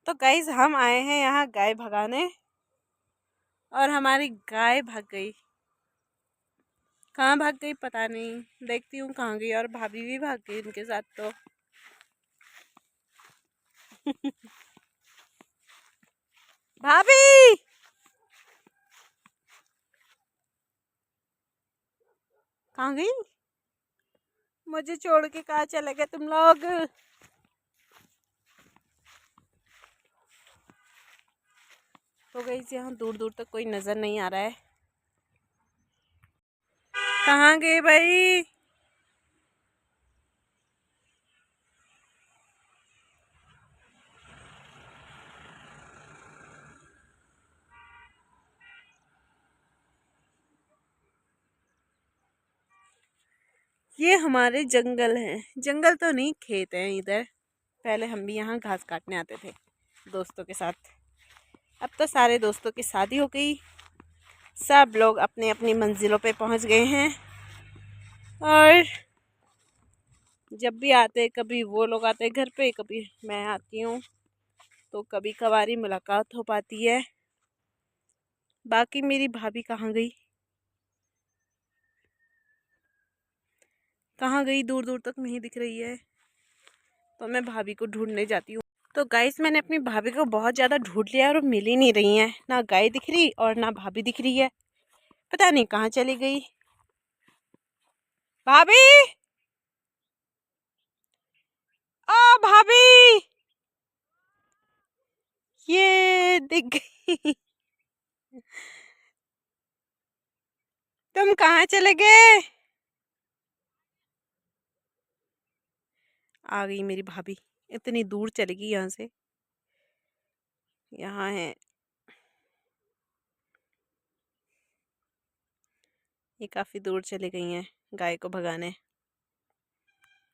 तो गाइज हम आए हैं यहाँ गाय भगाने और हमारी गाय भाग गई। कहाँ भाग गई पता नहीं, देखती हूँ कहाँ गई। और भाभी भी भाग गई उनके साथ। तो भाभी कहाँ गई? मुझे छोड़ के कहाँ चले गए तुम लोग? तो गाइस यहाँ दूर दूर तक कोई नजर नहीं आ रहा है। कहाँ गए भाई? ये हमारे जंगल हैं। जंगल तो नहीं, खेत हैं इधर। पहले हम भी यहाँ घास काटने आते थे दोस्तों के साथ। अब तो सारे दोस्तों की शादी हो गई, सब लोग अपने अपनी मंजिलों पे पहुँच गए हैं। और जब भी आते, कभी वो लोग आते घर पे, कभी मैं आती हूँ, तो कभी कभारी मुलाकात हो पाती है। बाकी मेरी भाभी कहाँ गई? कहाँ गई? दूर दूर तक नहीं दिख रही है। तो मैं भाभी को ढूंढने जाती हूँ। तो गाइस मैंने अपनी भाभी को बहुत ज़्यादा ढूंढ लिया और वो मिल ही नहीं रही है। ना गाय दिख रही और ना भाभी दिख रही है। पता नहीं कहाँ चली गई। भाभी, ओ भाभी, ये दिख गई। तुम कहाँ चले गए? आ गई मेरी भाभी। इतनी दूर चली गई यहाँ से। यहाँ है, ये काफ़ी दूर चली गई हैं गाय को भगाने।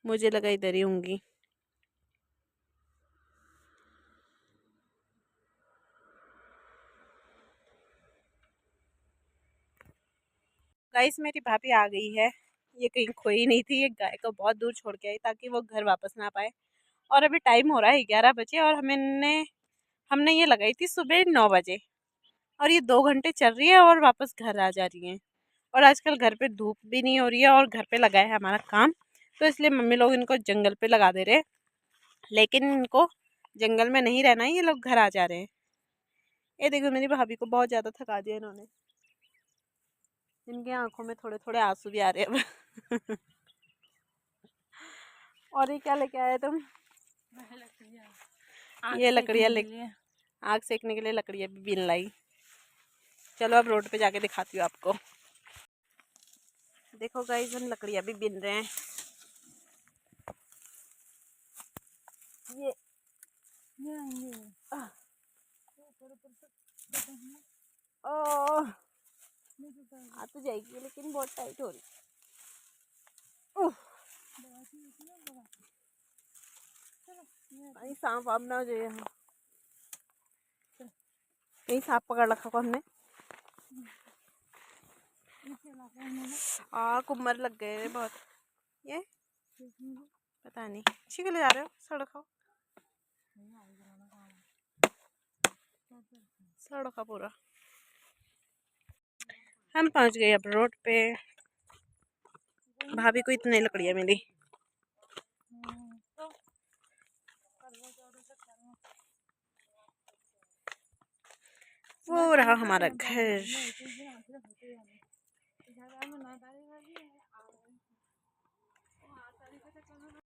मुझे लगा इधर ही होंगी। गाइस मेरी भाभी आ गई है। ये कहीं खोई नहीं थी। ये गाय को बहुत दूर छोड़ के आई ताकि वो घर वापस ना पाए। और अभी टाइम हो रहा है 11 बजे और हमने ये लगाई थी सुबह 9 बजे। और ये 2 घंटे चल रही है और वापस घर आ जा रही है। और आजकल घर पे धूप भी नहीं हो रही है और घर पे लगा है हमारा काम। तो इसलिए मम्मी लोग इनको जंगल पे लगा दे रहे हैं। लेकिन इनको जंगल में नहीं रहना है, ये लोग घर आ जा रहे हैं। ये देखो मेरी भाभी को बहुत ज़्यादा थका दिया इन्होंने। इनकी आंखों में थोड़े थोड़े आंसू भी आ रहे हैं अब। और ये क्या लेके आए तुम? ये लकड़ियाँ ले, आग सेकने के लिए लकड़ियाँ भी बीन लाई। चलो अब रोड पे जाके दिखाती हूँ आपको। देखो गाइस हम लकड़ियाँ भी बीन रहे हैं। ये ओह, आ तो जाएगी लेकिन बहुत टाइट हो रही। कहीं सांप वाप ना हो जाए यहाँ। कहीं सांप पकड़ रखा को हमने। कुम्मर लग गए बहुत। ये पता नहीं अच्छी के ले जा रहे हो, सड़क सड़क पूरा। हम पहुंच गए अब रोड पे। भाभी को इतनी लकड़ियाँ मिली। वो रहा हमारा घर।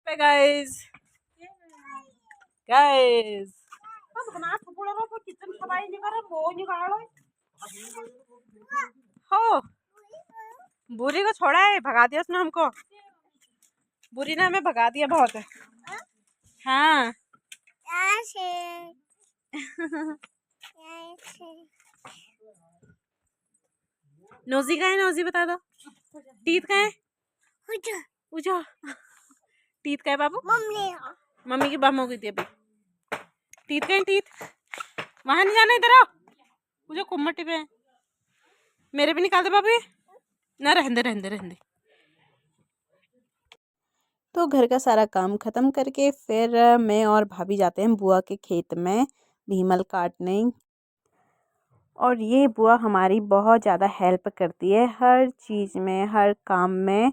गाइस गाइस हो, बुरी को छोड़ा है, भगा दिया उसने हमको। बुरी ने हमें भगा दिया बहुत है। हाँ नोजी का है, नोजी बता दो। टीथ का है, पूछो। टीथ का है बाबू? मम्मी की बम हो गई थी अभी। टीथ का है, टीथ। वहां नहीं जाना, इधर आओ। पूछो कुम्मटी पे मेरे भी निकाल दे बाबू। ना रहने रहने रहने। तो घर का सारा काम ख़त्म करके फिर मैं और भाभी जाते हैं बुआ के खेत में भीमल काटने। और ये बुआ हमारी बहुत ज़्यादा हेल्प करती है हर चीज़ में, हर काम में।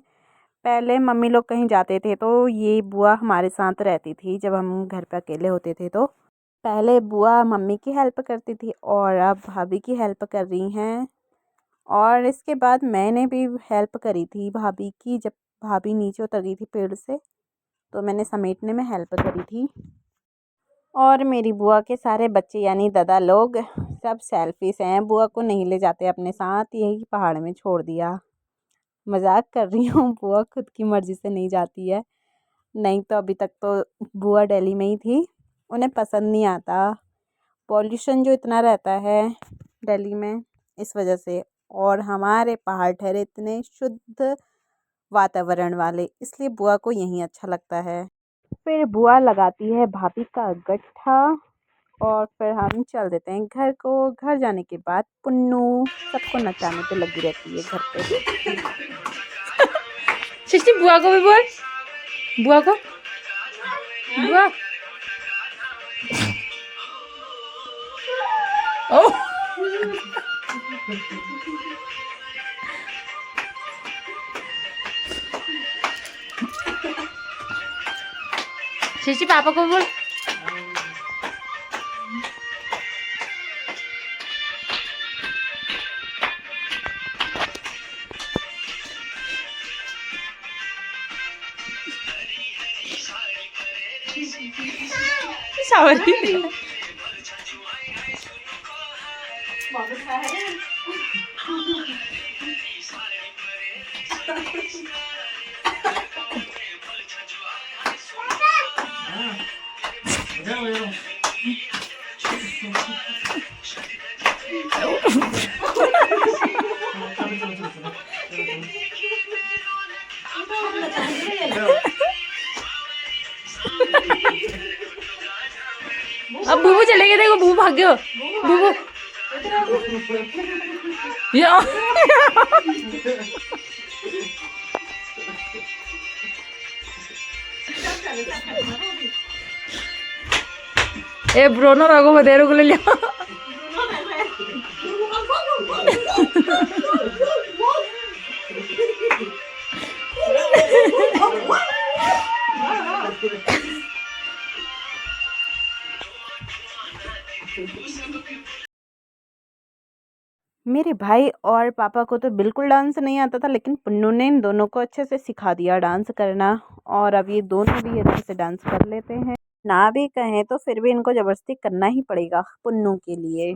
पहले मम्मी लोग कहीं जाते थे तो ये बुआ हमारे साथ रहती थी, जब हम घर पे अकेले होते थे तो। पहले बुआ मम्मी की हेल्प करती थी और अब भाभी की हेल्प कर रही हैं। और इसके बाद मैंने भी हेल्प करी थी भाभी की, जब भाभी नीचे उतर गई थी पेड़ से तो मैंने समेटने में हेल्प करी थी। और मेरी बुआ के सारे बच्चे यानी दादा लोग सब सेल्फिश हैं, बुआ को नहीं ले जाते अपने साथ, यही पहाड़ में छोड़ दिया। मजाक कर रही हूँ, बुआ खुद की मर्ज़ी से नहीं जाती है। नहीं तो अभी तक तो बुआ दिल्ली में ही थी, उन्हें पसंद नहीं आता पॉल्यूशन जो इतना रहता है दिल्ली में, इस वजह से। और हमारे पहाड़ ठहरे इतने शुद्ध वातावरण वाले, इसलिए बुआ को यहीं अच्छा लगता है। फिर बुआ लगाती है भाभी का गट्ठा और फिर हम चल देते हैं घर को। घर जाने के बाद पुन्नू सबको नचाने पे लगी रहती है घर पे। सृष्टि बुआ को भी बोल, बुआ को, बुआ। ओ सृष्टि पापा को बोल। सॉरी। अब बूबू चले गए, देखो बूबू भाग गयो, बूबू या ए ब्रोनो रागो बदेरो को ले लिया। मेरे भाई और पापा को तो बिल्कुल डांस नहीं आता था, लेकिन पुन्नू ने इन दोनों को अच्छे से सिखा दिया डांस करना। और अब ये दोनों भी अच्छे से डांस कर लेते हैं, ना भी कहें तो फिर भी इनको ज़बरदस्ती करना ही पड़ेगा पुन्नू के लिए।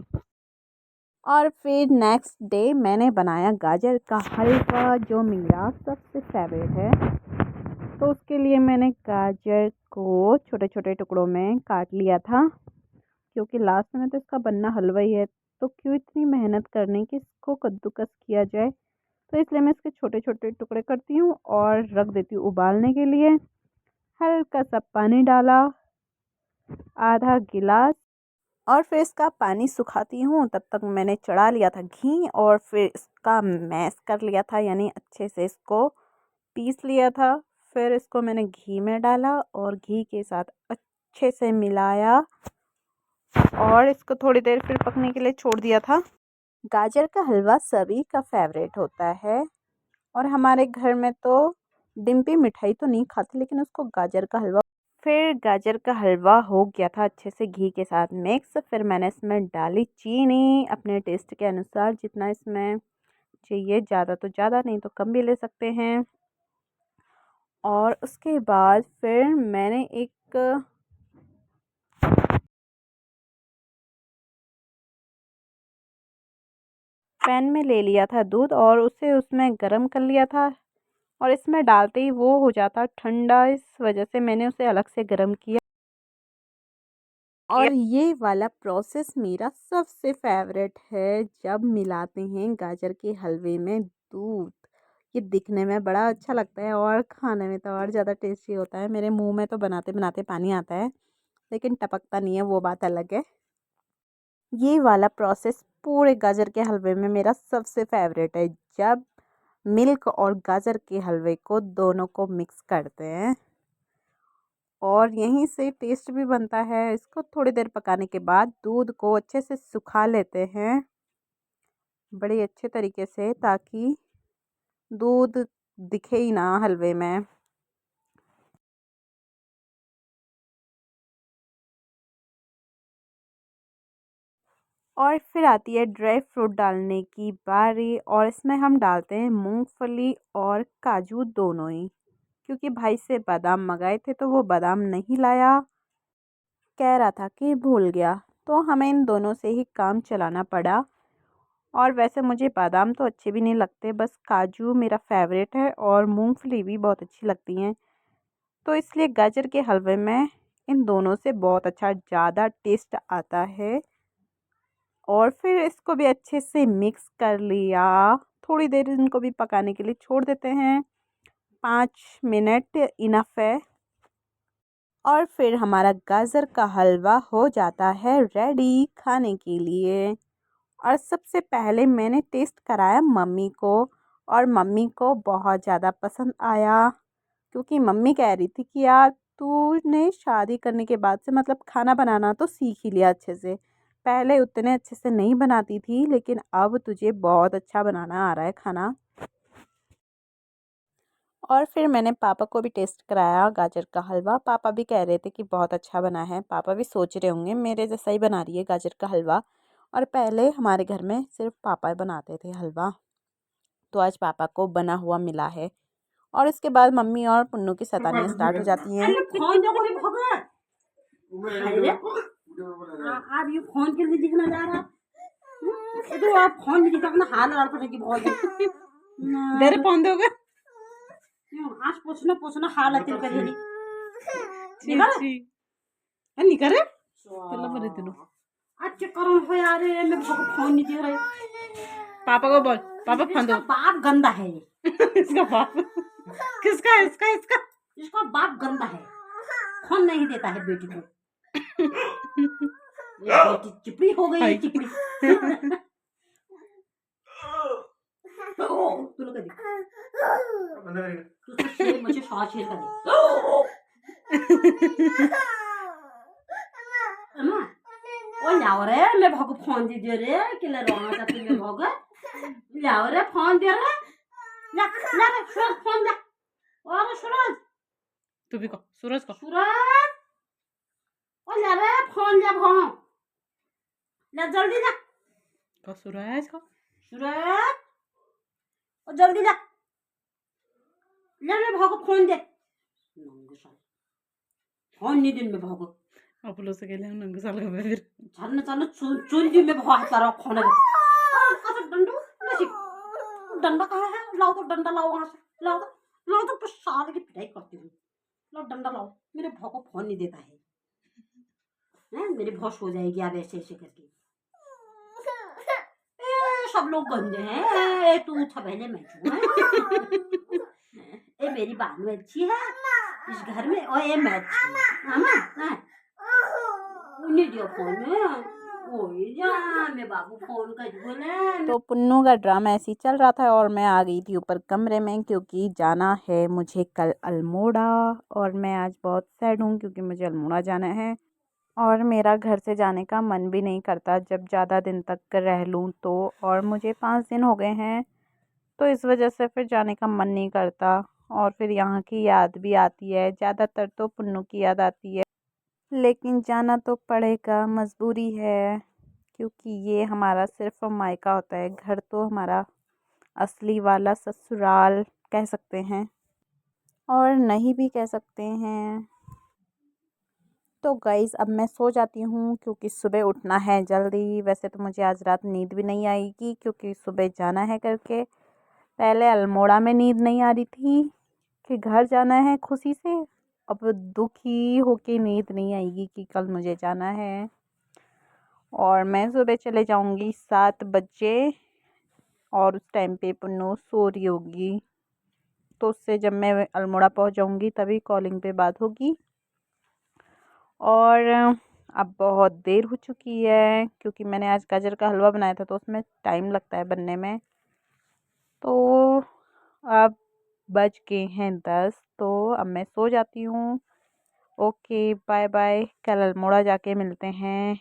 और फिर नेक्स्ट डे मैंने बनाया गाजर का हलवा, जो मेरा सबसे फेवरेट है। तो उसके लिए मैंने गाजर को छोटे छोटे टुकड़ों में काट लिया था, क्योंकि लास्ट में तो इसका बनना हलवा ही है, तो क्यों इतनी मेहनत करने की इसको कद्दूकस किया जाए। तो इसलिए मैं इसके छोटे छोटे टुकड़े करती हूँ और रख देती हूँ उबालने के लिए। हल्का सा पानी डाला, आधा गिलास। और फिर इसका पानी सुखाती हूँ, तब तक मैंने चढ़ा लिया था घी और फिर इसका मैश कर लिया था, यानी अच्छे से इसको पीस लिया था। फिर इसको मैंने घी में डाला और घी के साथ अच्छे से मिलाया और इसको थोड़ी देर फिर पकने के लिए छोड़ दिया था। गाजर का हलवा सभी का फेवरेट होता है और हमारे घर में तो डिम्पी मिठाई तो नहीं खाती, लेकिन उसको गाजर का हलवा। फिर गाजर का हलवा हो गया था अच्छे से घी के साथ मिक्स। फिर मैंने इसमें डाली चीनी अपने टेस्ट के अनुसार, जितना इसमें चाहिए, ज़्यादा तो ज़्यादा, नहीं तो कम भी ले सकते हैं। और उसके बाद फिर मैंने एक पैन में ले लिया था दूध और उसे उसमें गरम कर लिया था। और इसमें डालते ही वो हो जाता ठंडा, इस वजह से मैंने उसे अलग से गरम किया। और ये वाला प्रोसेस मेरा सबसे फेवरेट है, जब मिलाते हैं गाजर के हलवे में दूध। ये दिखने में बड़ा अच्छा लगता है और खाने में तो और ज़्यादा टेस्टी होता है। मेरे मुंह में तो बनाते बनाते पानी आता है, लेकिन टपकता नहीं है, वो बात अलग है। ये वाला प्रोसेस पूरे गाजर के हलवे में मेरा सबसे फेवरेट है, जब मिल्क और गाजर के हलवे को दोनों को मिक्स करते हैं। और यहीं से टेस्ट भी बनता है। इसको थोड़ी देर पकाने के बाद दूध को अच्छे से सुखा लेते हैं बड़े अच्छे तरीके से, ताकि दूध दिखे ही ना हलवे में। और फिर आती है ड्राई फ्रूट डालने की बारी, और इसमें हम डालते हैं मूंगफली और काजू दोनों ही, क्योंकि भाई से बादाम मंगाए थे तो वो बादाम नहीं लाया, कह रहा था कि भूल गया, तो हमें इन दोनों से ही काम चलाना पड़ा। और वैसे मुझे बादाम तो अच्छे भी नहीं लगते, बस काजू मेरा फेवरेट है और मूंगफली भी बहुत अच्छी लगती हैं, तो इसलिए गाजर के हलवे में इन दोनों से बहुत अच्छा ज़्यादा टेस्ट आता है। और फिर इसको भी अच्छे से मिक्स कर लिया। थोड़ी देर इनको भी पकाने के लिए छोड़ देते हैं, 5 मिनट इनफ है। और फिर हमारा गाजर का हलवा हो जाता है रेडी खाने के लिए। और सबसे पहले मैंने टेस्ट कराया मम्मी को, और मम्मी को बहुत ज़्यादा पसंद आया, क्योंकि मम्मी कह रही थी कि यार तूने शादी करने के बाद से मतलब खाना बनाना तो सीख ही लिया अच्छे से, पहले उतने अच्छे से नहीं बनाती थी, लेकिन अब तुझे बहुत अच्छा बनाना आ रहा है खाना। और फिर मैंने पापा को भी टेस्ट कराया गाजर का हलवा। पापा भी कह रहे थे कि बहुत अच्छा बना है। पापा भी सोच रहे होंगे मेरे जैसा ही बना रही है गाजर का हलवा, और पहले हमारे घर में सिर्फ पापा बनाते थे हलवा, तो आज पापा को बना हुआ मिला है। और इसके बाद मम्मी और पुन्नू की सतानियाँ स्टार्ट हो जाती हैं। आप ये फोन के लिए दिखना जा रहा तो आप फोन नहीं दिखा अपना हाल लड़ता है कि बहुत देर फोन दोगे आज पूछना पूछना हाल है तेरे करेली नहीं करे तेला बरे दिनो आज चेक करो हो यार मैं फोन नहीं दे रहा। पापा को बोल, पापा फोन दो। बाप गंदा है इसका बाप किसका है? इसका इसका इसका बाप गंदा है, फोन नहीं देता है बेटी को। ये बेटी चिपड़ी हो गई है, चिपड़ी तू लोग तू शेर मुझे साथ शेर कर अम्मा ओ लाओ रे मैं भागो फोन दे रे कि ले रोना चाहती मैं भागो लाओ रे फोन दे रे ला ला रे सूरज फोन ला और सूरज तू भी को सूरज को सूरज ओ ला रे फोन ला भाग ला जल्दी ला को सूरज को सूरज ओ जल्दी ला ले ले भागो फोन दे फोन नहीं दिन में भागो आप लोग से कहले हम नंगे साल का फिर चलना चलना चुन दी में बहुत सारा खाने का डंडा नहीं डंडा कहाँ है लाओ तो डंडा लाओ वहां से लाओ तो साल की पिटाई करती हूँ लाओ डंडा लाओ मेरे भाव को फोन नहीं देता है मेरी भाव सो जाएगी आप ऐसे ऐसे करके सब लोग गंदे हैं तू छबेले मैं ए मेरी बानू अच्छी है इस घर में और ये मैं अच्छी मामा उन्हें दियो फोन तो पुन्नू का ड्रामा ऐसे ही चल रहा था, और मैं आ गई थी ऊपर कमरे में, क्योंकि जाना है मुझे कल अल्मोड़ा। और मैं आज बहुत सैड हूँ क्योंकि मुझे अल्मोड़ा जाना है, और मेरा घर से जाने का मन भी नहीं करता जब ज़्यादा दिन तक रह लूँ तो। और मुझे 5 दिन हो गए हैं, तो इस वजह से फिर जाने का मन नहीं करता। और फिर यहाँ की याद भी आती है, ज़्यादातर तो पुन्नू की याद आती है, लेकिन जाना तो पड़ेगा, मजबूरी है, क्योंकि ये हमारा सिर्फ मायका होता है। घर तो हमारा असली वाला ससुराल कह सकते हैं, और नहीं भी कह सकते हैं। तो गाइज़ अब मैं सो जाती हूँ, क्योंकि सुबह उठना है जल्दी। वैसे तो मुझे आज रात नींद भी नहीं आएगी, क्योंकि सुबह जाना है करके। पहले अल्मोड़ा में नींद नहीं आ रही थी कि घर जाना है खुशी से, अब दुखी होके नींद नहीं आएगी कि कल मुझे जाना है। और मैं सुबह चले जाऊँगी 7 बजे, और उस टाइम पे पुन्नू सो रही होगी, तो उससे जब मैं अल्मोड़ा पहुँच जाऊँगी तभी कॉलिंग पे बात होगी। और अब बहुत देर हो चुकी है, क्योंकि मैंने आज गाजर का हलवा बनाया था तो उसमें टाइम लगता है बनने में। तो अब बज गए हैं 10, तो अब मैं सो जाती हूँ। ओके बाय बाय, कल अल्मोड़ा जाके मिलते हैं।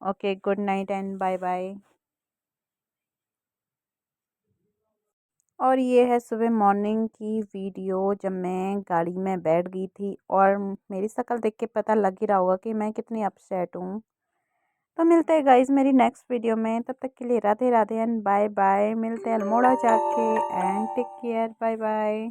Okay good night and bye bye. और ये है सुबह मॉर्निंग की वीडियो जब मैं गाड़ी में बैठ गई थी, और मेरी शक्ल देख के पता लग ही रहा होगा कि मैं कितनी अपसेट हूँ। तो मिलते हैं गाइज मेरी नेक्स्ट वीडियो में, तब तक के लिए Radhe Radhe and bye bye. मिलते हैं अल्मोड़ा जाके, and take care, bye bye.